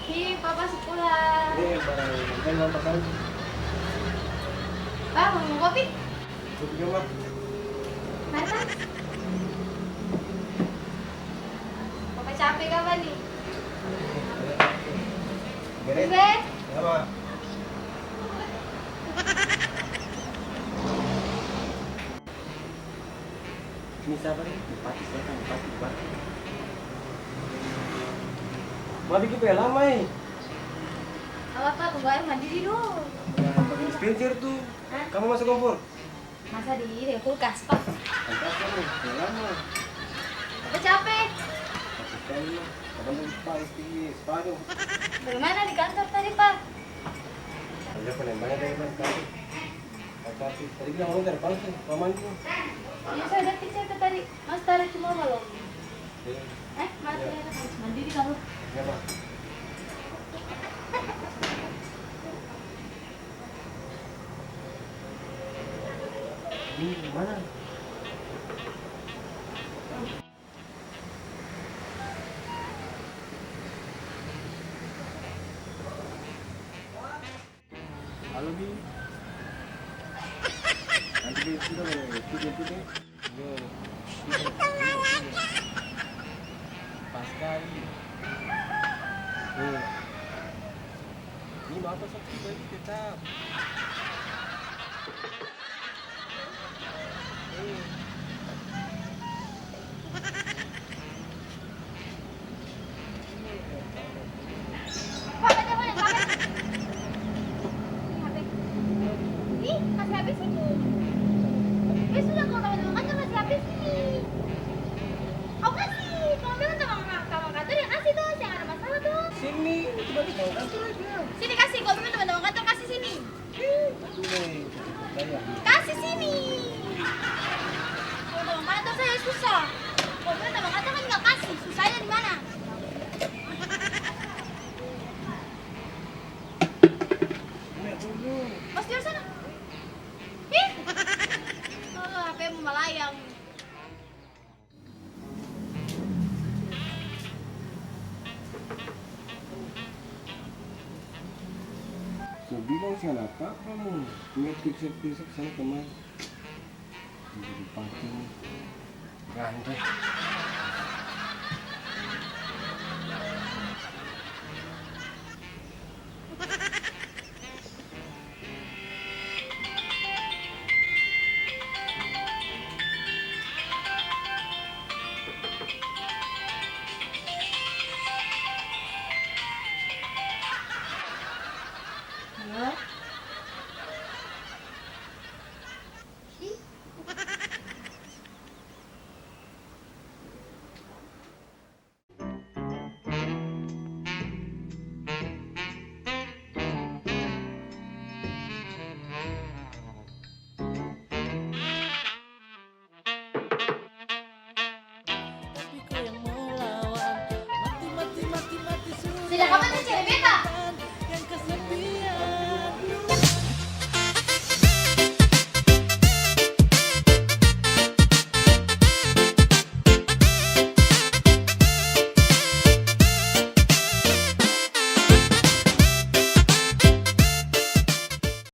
Hi, papa sekolah. Ini barang kan mau pasang. Pa, mau minum kopi? Kopi cuma. Mari, Mas. Papa capek kapan nih? Beres. Be, Apa? Ini siapa nih? Bupati siapa? Bupati. Mau bikin pela, Mai. apa pa, tunggu air mandi dulu. Dispenser tuh. Hah? Kamu masuk kompor? Masa di kulkas, Pak? Angkat kamu, pela mah. Papa capek. Masuk kali mah. Kamu lupa istri separuh. Bagaimana di kantor tadi, Pak? Ada penembaknya dari mana tadi? Tapi tadi bilang orang dari palsu, paman tuh. Iya, saya udah cek ke tadi. Mas taruh cuma belum. Iya. Mati ya, harus mandi di kamar. Kenapa? Ini mana? Halo Bi. Nanti Bi sudah itu deh. Pas kali. Ini mau apa sih bagi tetap? Pak, ada mana? Ih, masih habis ini. Ya sudah, kalau teman-teman kantor masih habis ini. Oh, kasih. Kalau bilang teman kantor ya kasih tuh, yang ada masalah tuh. Sini, coba kita kantor aja. Sini kasih, kalau bilang teman-teman kantor kasih sini. Aduh, saya. Kasih sini. Kalau teman kantor saya susah. Kalau bilang teman kantor kan nggak kasih, susahnya di mana? Ini dulu. Mas di sana. Ih. Oh, HP mu melayang. Saya bilang sih apa kamu? Ingat pisah sana kemana? Jadi pakai rantai. Halo? Ih. Sejak kapan sih, Cewek?